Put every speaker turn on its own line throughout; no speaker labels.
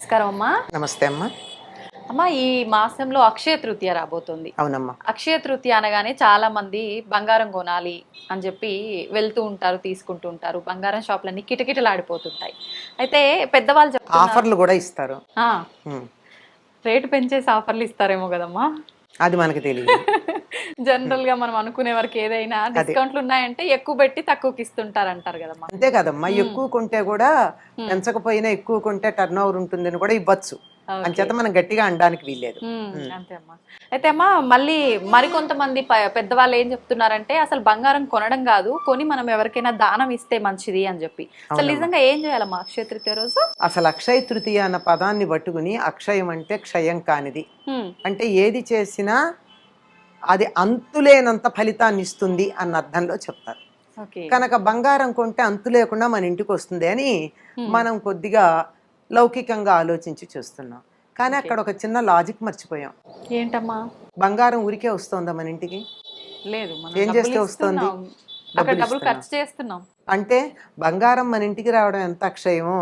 నమస్కారం అమ్మా.
నమస్తే అమ్మా.
అమ్మా, ఈ మాసంలో అక్షయ తృతీయ రాబోతుంది.
అవునమ్మా.
అక్షయ తృతీయ అనగానే చాలా మంది బంగారం కొనాలి అని చెప్పి వెళ్తూ ఉంటారు, తీసుకుంటూ ఉంటారు. బంగారం షాపులన్నీ కిటకిటలాడిపోతుంటాయి. అయితే పెద్దవాళ్ళు చెప్తున్నారు
ఆఫర్లు కూడా ఇస్తారు.
రేటు పెంచేసి ఆఫర్లు ఇస్తారేమో కదమ్మా.
అది మనకి తెలియదు.
జనరల్ గా మనం అనుకునే వరకు ఏదైనా డిస్కౌంట్లు ఉన్నాయంటే ఎక్కువ పెట్టి తక్కువకి ఇస్తుంటారు అంటారు కదమ్మా.
అంతే కదమ్మా. ఎక్కువ కొంటే కూడా పెంచకపోయినా ఎక్కువ కొంటే టర్న్ ఓవర్ ఉంటుందని కూడా ఇవ్వచ్చు. అంచేత మనం గట్టిగా అనడానికి వీల్లేదు.
అంతే అమ్మా. అయితే అమ్మా, మళ్ళీ మరికొంతమంది పెద్దవాళ్ళు ఏం చెప్తున్నారంటే అసలు బంగారం కొనడం కాదు, కొని మనం ఎవరికైనా దానం ఇస్తే మంచిది అని చెప్పి. అసలు నిజంగా ఏం చేయాలమ్మా అక్షయ తృతీయ రోజు?
అసలు అక్షయ తృతీయ అన్న పదాన్ని పట్టుకుని, అక్షయం అంటే క్షయం కానిది, అంటే ఏది చేసినా అది అంతులేనంత ఫలితాన్ని ఇస్తుంది అన్న అర్థంలో చెప్తారు. కనుక బంగారం కొంటే అంతు లేకుండా మన ఇంటికి వస్తుంది అని మనం కొద్దిగా లౌకికంగా ఆలోచించి చూస్తున్నాం. కానీ అక్కడ ఒక చిన్న లాజిక్ మర్చిపోయాం.
ఏంటమ్మా?
బంగారం ఊరికే వస్తుందా మన ఇంటికి?
లేదు.
ఏం చేస్తే వస్తుంది?
డబ్బులు ఖర్చు చేస్తున్నాం.
అంటే బంగారం మన ఇంటికి రావడం ఎంత అక్షయమో,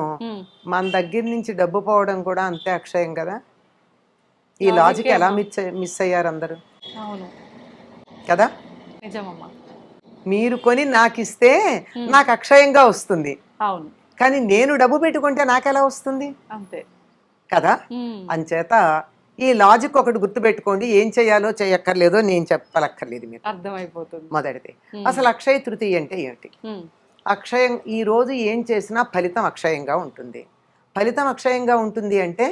మన దగ్గర నుంచి డబ్బు పోవడం కూడా అంతే అక్షయం కదా. ఈ లాజిక్ ఎలా మిస్ అయ్యారు అందరూ?
అవును
కదా.
నిజమమ్మా.
మీరు కొని నాకు ఇస్తే నాకు అక్షయంగా వస్తుంది.
అవును.
కానీ నేను డబ్బు పెట్టుకుంటే నాకెలా వస్తుంది?
అంతే
కదా. అంచేత ఈ లాజిక్ ఒకటి గుర్తుపెట్టుకోండి. ఏం చేయాలో చేయక్కర్లేదో నేను చెప్పలక్కర్లేదు, మీరు
అర్థమైపోతుంది.
మొదటిది అసలు అక్షయ తృతీయ అంటే ఏమిటి? అక్షయం, ఈ రోజు ఏం చేసినా ఫలితం అక్షయంగా ఉంటుంది. ఫలితం అక్షయంగా ఉంటుంది అంటే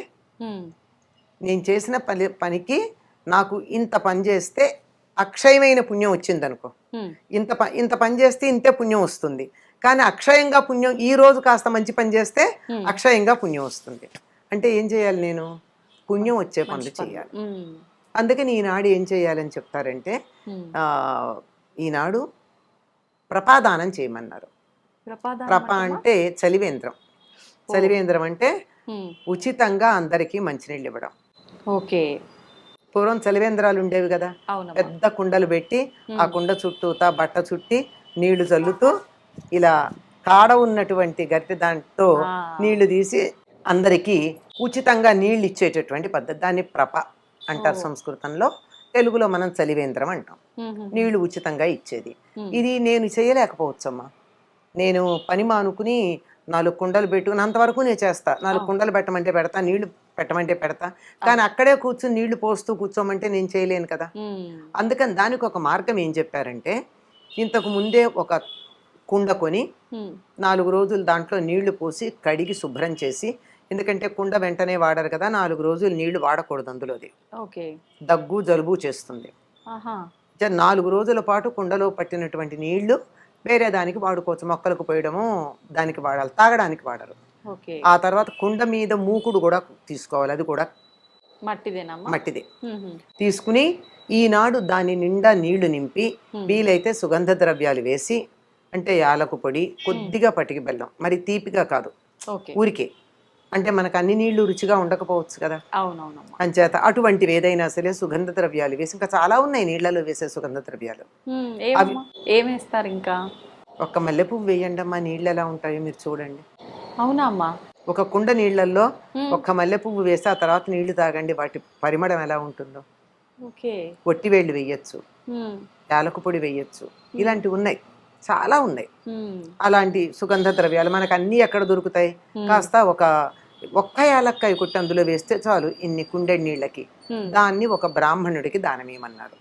నేను చేసిన పనికి నాకు ఇంత పని చేస్తే అక్షయమైన పుణ్యం వచ్చింది అనుకో. ఇంత పని చేస్తే ఇంతే పుణ్యం వస్తుంది. కానీ అక్షయంగా పుణ్యం, ఈ రోజు కాస్త మంచి పని చేస్తే అక్షయంగా పుణ్యం వస్తుంది. అంటే ఏం చేయాలి? నేను పుణ్యం వచ్చే పనులు చేయాలి. అందుకని ఈనాడు ఏం చేయాలని చెప్తారంటే, ఈనాడు ప్రపాదానం చేయమన్నారు. ప్రప అంటే చలివేంద్రం. చలివేంద్రం అంటే ఉచితంగా అందరికీ మంచినీళ్ళు ఇవ్వడం.
ఓకే.
పూర్వం చలివేంద్రాలు ఉండేవి కదా, పెద్ద కుండలు పెట్టి ఆ కుండ చుట్టూతా బట్ట చుట్టి నీళ్లు చల్లుతూ ఇలా కాడ ఉన్నటువంటి గట్టి దాంట్లో నీళ్లు తీసి అందరికీ ఉచితంగా నీళ్లు ఇచ్చేటటువంటి పద్ధతి. దాన్ని ప్రప అంటారు సంస్కృతంలో. తెలుగులో మనం చలివేంద్రం అంటాం. నీళ్లు ఉచితంగా ఇచ్చేది. ఇది నేను చేయలేకపోవచ్చమ్మా. నేను పని మానుకుని 4 కుండలు పెట్టుకుని అంతవరకు నేను చేస్తా. 4 కుండలు పెట్టమంటే పెడతా, నీళ్లు పెట్టమంటే పెడతా. కానీ అక్కడే కూర్చుని నీళ్లు పోస్తూ కూర్చోమంటే నేను చేయలేను కదా. అందుకని దానికి ఒక మార్గం ఏం చెప్పారంటే, ఇంతకు ముందే ఒక కుండ కొని 4 రోజులు దాంట్లో నీళ్లు పోసి కడిగి శుభ్రం చేసి, ఎందుకంటే కుండ వెంటనే వాడరు కదా, 4 రోజులు నీళ్లు వాడకూడదు అందులోది. దగ్గు జలుబు చేస్తుంది. 4 రోజుల పాటు కుండలో పట్టినటువంటి నీళ్లు వేరే దానికి వాడుకోవచ్చు. మొక్కలకు పోయడము దానికి వాడాలి, తాగడానికి వాడరు. ఆ తర్వాత కుండ మీద మూకుడు కూడా తీసుకోవాలి. అది కూడా మట్టిదే. తీసుకుని ఈనాడు దాని నిండా నీళ్లు నింపి, వీలైతే సుగంధ ద్రవ్యాలు వేసి, అంటే యాలకు పొడి, కొద్దిగా పటికి బెల్లం, మరి తీపిగా కాదు, ఊరికే. అంటే మనకు అన్ని నీళ్లు రుచిగా ఉండకపోవచ్చు కదా. అంచేత అటువంటివి ఏదైనా సరే సుగంధ ద్రవ్యాలు వేసి, ఇంకా చాలా ఉన్నాయి నీళ్లలో వేసే సుగంధ ద్రవ్యాలు.
ఏమేస్తారు? ఇంకా
ఒక్క మల్లెపువ్వు వేయండి అమ్మా, నీళ్ళు ఎలా ఉంటాయో మీరు చూడండి.
అవునా అమ్మా?
ఒక కుండ నీళ్లలో ఒక్క మల్లెపువ్వు వేసి ఆ తర్వాత నీళ్లు తాగండి, వాటి పరిమళం ఎలా ఉంటుందో. ఒట్టివేళ్ళు వేయచ్చు, యాలకు పొడి వేయచ్చు, ఇలాంటివి ఉన్నాయి, చాలా ఉన్నాయి. అలాంటి సుగంధ ద్రవ్యాలు మనకు అన్ని ఎక్కడ దొరుకుతాయి? కాస్త ఒక్క యాలక్కాయ కొట్టి అందులో వేస్తే చాలు ఇన్ని కుండెడి నీళ్ళకి. దాన్ని ఒక బ్రాహ్మణుడికి దానమేమన్నారు.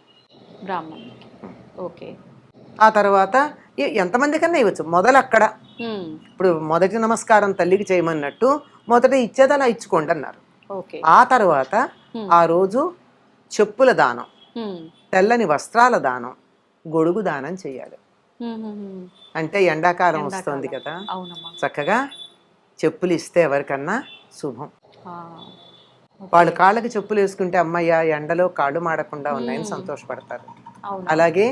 ఆ తర్వాత ఎంతమంది కన్నా ఇవ్వచ్చు. మొదలు అక్కడ, ఇప్పుడు మొదటి నమస్కారం తల్లికి చేయమన్నట్టు మొదట ఇచ్చేది అలా ఇచ్చుకోండి అన్నారు. ఆ తర్వాత ఆ రోజు చెప్పుల దానం, తెల్లని వస్త్రాల దానం, గొడుగు దానం చేయాలి. అంటే ఎండాకాలం వస్తుంది కదా, చక్కగా చెప్పులు ఇస్తే ఎవరికన్నా శుభం. వాళ్ళు కాళ్ళకి చెప్పులు వేసుకుంటే అమ్మయ్య ఎండలో కాళ్ళు మాడకుండా ఉన్నాయని సంతోషపడతారు. అలాగే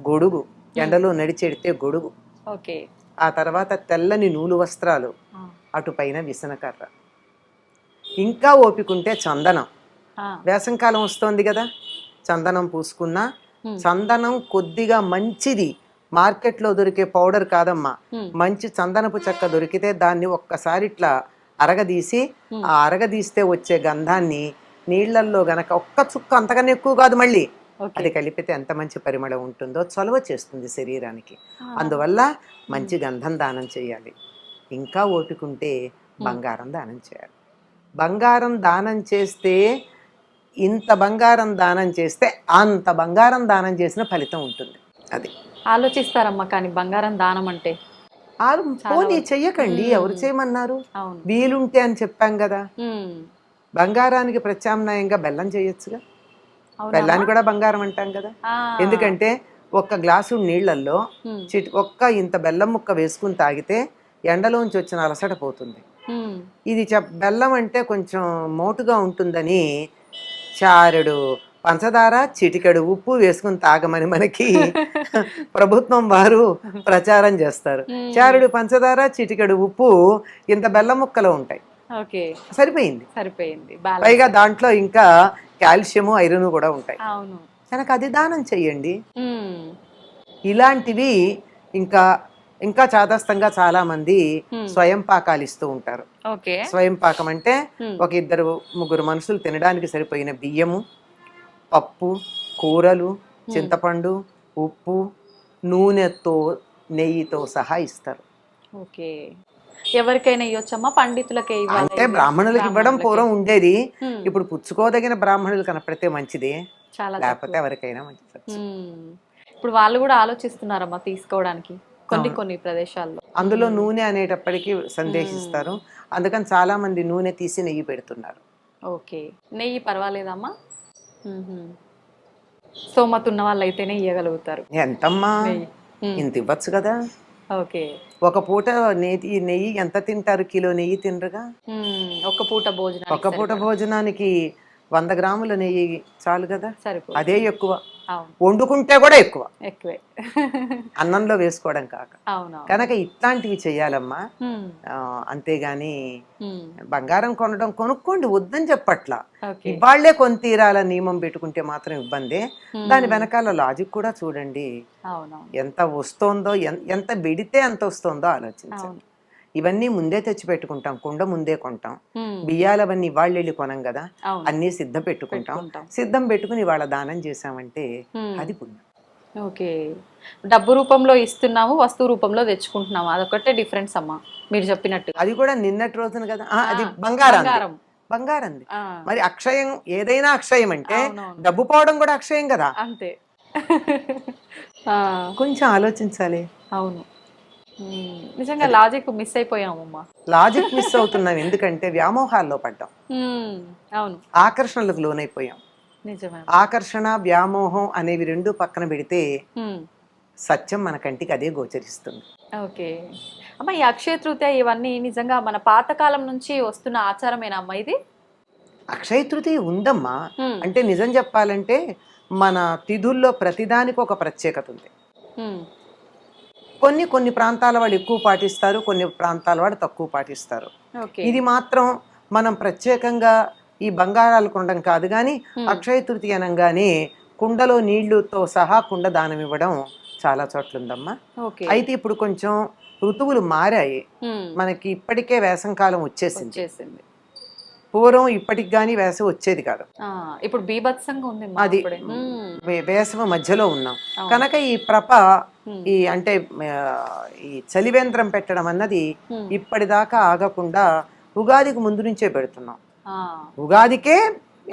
గొడుగు, ఎండలో నడిచెడితే గొడుగు. ఆ తర్వాత తెల్లని నూలు వస్త్రాలు, అటుపైన విసనకర్ర, ఇంకా ఓపికంటే చందనం. వేసంకాలం వస్తోంది కదా, చందనం పూసుకున్నా, చందనం కొద్దిగా మంచిది మార్కెట్లో దొరికే పౌడర్ కాదమ్మా,
Hmm.
మంచి చందనపు చెక్క దొరికితే దాన్ని ఒక్కసారి ఇట్లా అరగదీసి ఆ అరగదీస్తే వచ్చే గంధాన్ని నీళ్లల్లో గనక ఒక్క చుక్క, అంతకన్నా ఎక్కువ కాదు మళ్ళీ,
ఓకే.
అది కలిపితే ఎంత మంచి పరిమళం ఉంటుందో, చలువ చేస్తుంది శరీరానికి. అందువల్ల మంచి గంధం దానం చేయాలి. ఇంకా ఓపికంటే బంగారం దానం చేయాలి. బంగారం దానం చేస్తే, ఇంత బంగారం దానం చేస్తే అంత బంగారం దానం చేసిన ఫలితం ఉంటుంది. అది
ఆలోచిస్తారమ్మా కానీ బంగారం దానం అంటే.
పోనీ చెయ్యకండి, ఎవరు చేయమన్నారు?
అవును.
వీలుంటే అని చెప్పాం కదా.
ఉమ్.
బంగారానికి ప్రత్యామ్నాయంగా బెల్లం చేయొచ్చుగా.
అవునా?
బెల్లాన్ని కూడా బంగారం అంటాం కదా.
ఆ.
ఎందుకంటే ఒక్క గ్లాసు నీళ్లల్లో
ఉమ్.
ఒక్క ఇంత బెల్లం ముక్క వేసుకుని తాగితే ఎండలోంచి వచ్చిన అలసట పోతుంది.
ఉమ్.
ఇది బెల్లం అంటే కొంచెం మోటుగా ఉంటుందని చారెడు పంచదార, చిటికెడు ఉప్పు వేసుకుని తాగమని మనకి ప్రభుత్వం వారు ప్రచారం చేస్తారు. చారెడు పంచదార, చిటికెడు ఉప్పు, ఇంత బెల్లం ముక్కలు ఉంటాయి.
ఓకే.
సరిపోయింది.
సరిపోయింది.
పైగా దాంట్లో ఇంకా కాల్షియము, ఐరన్ కూడా ఉంటాయి.
అవును.
కనుక అది దానం చెయ్యండి.
ఉమ్.
ఇలాంటివి ఇంకా ఇంకా చాదస్తంగా చాలా మంది స్వయం పాకాలు ఇస్తూ ఉంటారు.
ఓకే.
స్వయం పాకం అంటే ఒక 2-3 మనుషులు తినడానికి సరిపోయిన బియ్యము, పప్పు, కూరలు, చింతపండు, ఉప్పు, నూనెతో, నెయ్యితో సహా ఇస్తారు.
ఓకే. ఎవరికైనా ఇవ్వచ్చమ్మా? పండితులకే ఇవ్వాలి?
అంటే బ్రాహ్మణులకు ఇవ్వడం పూర్వం ఉండేది. ఇప్పుడు పుచ్చుకోదగిన బ్రాహ్మణులు కనపడితే మంచిదే,
చాలా
లేకపోతే ఎవరికైనా మంచిది.
ఇప్పుడు వాళ్ళు కూడా ఆలోచిస్తున్నారమ్మా తీసుకోవడానికి కొన్ని ప్రదేశాల్లో.
అందులో నూనె అనేటప్పటికీ సందేశిస్తారు. అందుకని చాలా మంది నూనె తీసి నెయ్యి పెడుతున్నారు.
ఓకే. నెయ్యి పర్వాలేదమ్మా? స్తోమత ఉన్న వాళ్ళు అయితేనే ఇవ్వగలుగుతారు.
ఎంతమ్మా, ఇంత ఇవ్వచ్చు కదా.
ఓకే.
ఒక పూట నెయ్యి ఎంత తింటారు? కిలో నెయ్యి తినరుగా.
ఒక పూట భోజనం,
ఒక పూట భోజనానికి 100 గ్రాముల నెయ్యి చాలు కదా.
సరిపోదు.
అదే ఎక్కువ. వండుకుంటే కూడా ఎక్కువే అన్నంలో వేసుకోవడం కాక. కనుక ఇట్లాంటివి చెయ్యాలమ్మా. అంతేగాని బంగారం కొనుక్కోండి వద్దని చెప్పట్లా. ఇవాళ్లే కొని తీరాల నియమం పెట్టుకుంటే మాత్రం ఇబ్బంది. దాని వెనకాల లాజిక్ కూడా చూడండి. ఎంత వస్తోందో, ఎంత పెడితే ఎంత వస్తోందో ఆలోచించండి. ఇవన్నీ ముందే తెచ్చి పెట్టుకుంటాం, కుండ ముందే కొంటాం. బియ్యాలవన్నీ ఇవాళ్ళు వెళ్ళి కొనం కదా, అన్నీ సిద్ధం పెట్టుకుంటాం. సిద్ధం పెట్టుకుని ఇవాళ దానం చేసామంటే అది పుణ్యం.
ఓకే. డబ్బు రూపంలో ఇస్తున్నాము, వస్తువు రూపంలో తెచ్చుకుంటున్నాము, అదొకటే డిఫరెన్స్ అమ్మా మీరు చెప్పినట్టు.
అది కూడా నిన్నటి రోజున కదా, అది బంగారం. మరి అక్షయం, ఏదైనా అక్షయం అంటే డబ్బు పోవడం కూడా అక్షయం కదా.
అంతే.
కొంచెం ఆలోచించాలి.
అవును, నిజంగా లాజిక్ మిస్ అయిపోయామమ్మా.
లాజిక్ మిస్ అవుతున్నాం ఎందుకంటే వ్యామోహాల్లో పడ్డాం.
అవును,
ఆకర్షణలకు లోనైపోయాం.
నిజమే.
ఆకర్షణ, వ్యామోహం అనేవి రెండు పక్కన పెడితే సత్యం మన కంటికి అదే గోచరిస్తుంది.
ఓకే అమ్మా, ఈ అక్షయ తృతీయ ఇవన్నీ నిజంగా మన పాతకాలం నుంచి వస్తున్న ఆచారమేనమ్మా ఇది?
అక్షయ తృతీయ ఉందమ్మా. అంటే నిజం చెప్పాలంటే మన తిథుల్లో ప్రతిదానికి ఒక ప్రత్యేకత ఉంది. కొన్ని ప్రాంతాల వాళ్ళు ఎక్కువ పాటిస్తారు, కొన్ని ప్రాంతాల వాళ్ళు తక్కువ పాటిస్తారు. ఇది మాత్రం మనం ప్రత్యేకంగా ఈ బంగారాలు కొనడం కాదు కానీ అక్షయ తృతీయ అనగానే కుండలో నీళ్లుతో సహా కుండ దానం ఇవ్వడం చాలా చోట్ల ఉందమ్మా. అయితే ఇప్పుడు కొంచెం ఋతువులు మారాయి, మనకి ఇప్పటికే వేసంకాలం వచ్చేసింది. పూర్వం ఇప్పటికి గానీ వేసవి వచ్చేది కాదు,
ఇప్పుడు బీభత్సంగా ఉంది.
అది వేసవి మధ్యలో ఉన్నాం కనుక ఈ ఈ అంటే ఈ చలివేంద్రం పెట్టడం అన్నది ఇప్పటిదాకా ఆగకుండా ఉగాదికి ముందు నుంచే పెడుతున్నాం. ఉగాదికే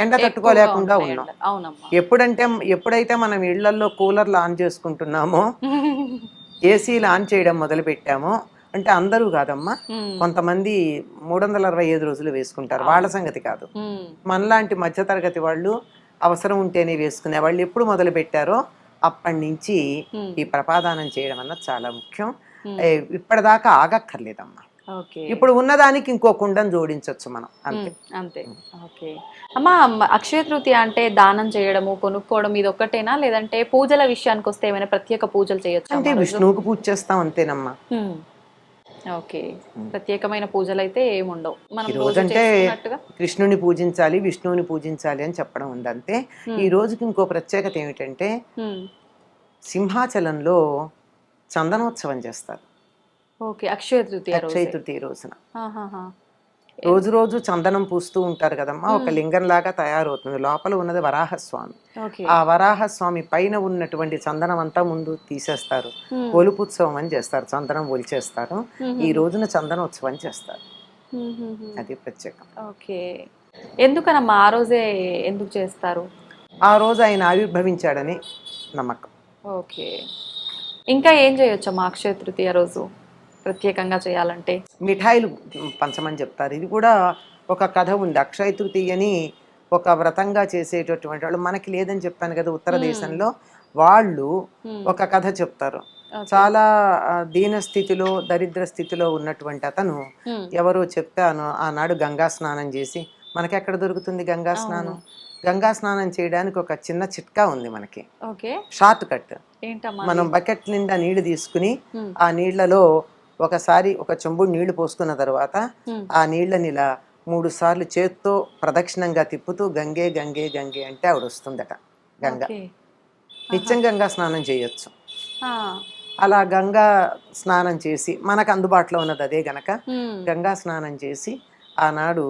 ఎండ తట్టుకోలేకుండా ఉన్నాం. ఎప్పుడైతే మనం ఇళ్లలో కూలర్లు ఆన్ చేసుకుంటున్నామో, ఏసీలు ఆన్ చేయడం మొదలు పెట్టామో, అంటే అందరూ కాదమ్మా, కొంతమంది 365 రోజులు వేసుకుంటారు, వాళ్ళ సంగతి కాదు. మనలాంటి మధ్యతరగతి వాళ్ళు అవసరం ఉంటేనే వేసుకునే వాళ్ళు ఎప్పుడు మొదలు పెట్టారో అప్పటి నుంచి ఈ ప్రపాదానం చేయడం అన్నది చాలా ముఖ్యం. ఇప్పటిదాకా ఆగక్కర్లేదమ్మా. ఇప్పుడు ఉన్నదానికి ఇంకో కుండను జోడించవచ్చు మనం, అంతే
అంతే. ఓకే అమ్మా, అక్షయ తృతీయ అంటే దానం చేయడము, కొనుక్కోవడం ఇది ఒక్కటేనా, లేదంటే పూజల విషయానికి వస్తే ఏమైనా ప్రత్యేక పూజలు చేయొచ్చు?
అంటే విష్ణువుకు పూజ చేస్తాం అంతేనమ్మా.
ఓకే, ప్రత్యేకమైన పూజలు అయితే ఏముండవు.
ఈ రోజంటే కృష్ణుని పూజించాలి, విష్ణువుని పూజించాలి అని చెప్పడం ఉంది అంతే. ఈ రోజుకి ఇంకో ప్రత్యేకత ఏమిటంటే సింహాచలంలో చందనోత్సవం చేస్తారు
ఓకే, అక్షయ తృతీయ
అక్షయ
రోజే.
తృతీయ రోజున.
ఆహాహా.
రోజు రోజు చందనం పూస్తూ ఉంటారు కదమ్మా, ఒక లింగం లాగా తయారవుతుంది. లోపల ఉన్నది వరాహస్వామి.
ఓకే.
ఆ వరాహస్వామి పైన ఉన్నటువంటి చందనం అంతా ముందు తీసేస్తారు.
మ్మ్.
ఒలుపుత్సవం అని చేస్తారు, చందనం ఒలిచేస్తారు. ఈ రోజున చందనోత్సవం చేస్తారు. అది ప్రత్యేకం.
ఓకే, ఎందుకనమ్మా ఆ రోజే ఎందుకు చేస్తారు?
ఆ రోజు ఆయన ఆవిర్భవించాడని నమ్మకం.
ఓకే, ఇంకా ఏం చేయొచ్చమ్మా అక్షయ తృతీయ రోజు ప్రత్యేకంగా చేయాలంటే?
మిఠాయిలు పంచమని చెప్తారు. ఇది కూడా ఒక కథ ఉంది. అక్షయ తృతీయని ఒక వ్రతంగా చేసేటటువంటి వాళ్ళు, మనకి లేదని చెప్పాను కదా ఉత్తర దేశంలో, వాళ్ళు ఒక కథ చెప్తారు. చాలా దీన స్థితిలో, దరిద్ర స్థితిలో ఉన్నటువంటి అతను ఎవరో చెప్తే ఆనాడు గంగా స్నానం చేసి, మనకెక్కడ దొరుకుతుంది గంగా స్నానం? గంగా స్నానం చేయడానికి ఒక చిన్న చిట్కా ఉంది మనకి, షార్ట్ కట్. మనం బకెట్ నిండా నీళ్లు తీసుకుని ఆ నీళ్లలో ఒకసారి ఒక చెంబుడు నీళ్లు పోసుకున్న తర్వాత ఆ నీళ్ళని ఇలా 3 సార్లు చేత్తో ప్రదక్షిణంగా తిప్పుతూ గంగే గంగే గంగే అంటే ఆవిడ వస్తుందట గంగ. నిత్యం గంగా స్నానం చేయొచ్చు. అలా గంగా స్నానం చేసి, మనకు అందుబాటులో ఉన్నది అదే గనక గంగా స్నానం చేసి ఆనాడు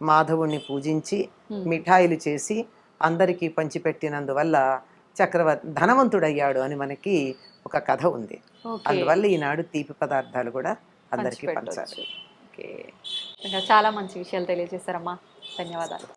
మాధవుణ్ణి పూజించి మిఠాయిలు చేసి అందరికీ పంచిపెట్టినందువల్ల ధనవంతుడయ్యాడు అని మనకి ఒక కథ ఉంది. అందువల్ల ఈనాడు తీపి పదార్థాలు కూడా అందరికీ పంచాలి.
చాలా మంచి విషయాలు తెలియజేశారమ్మా, ధన్యవాదాలు.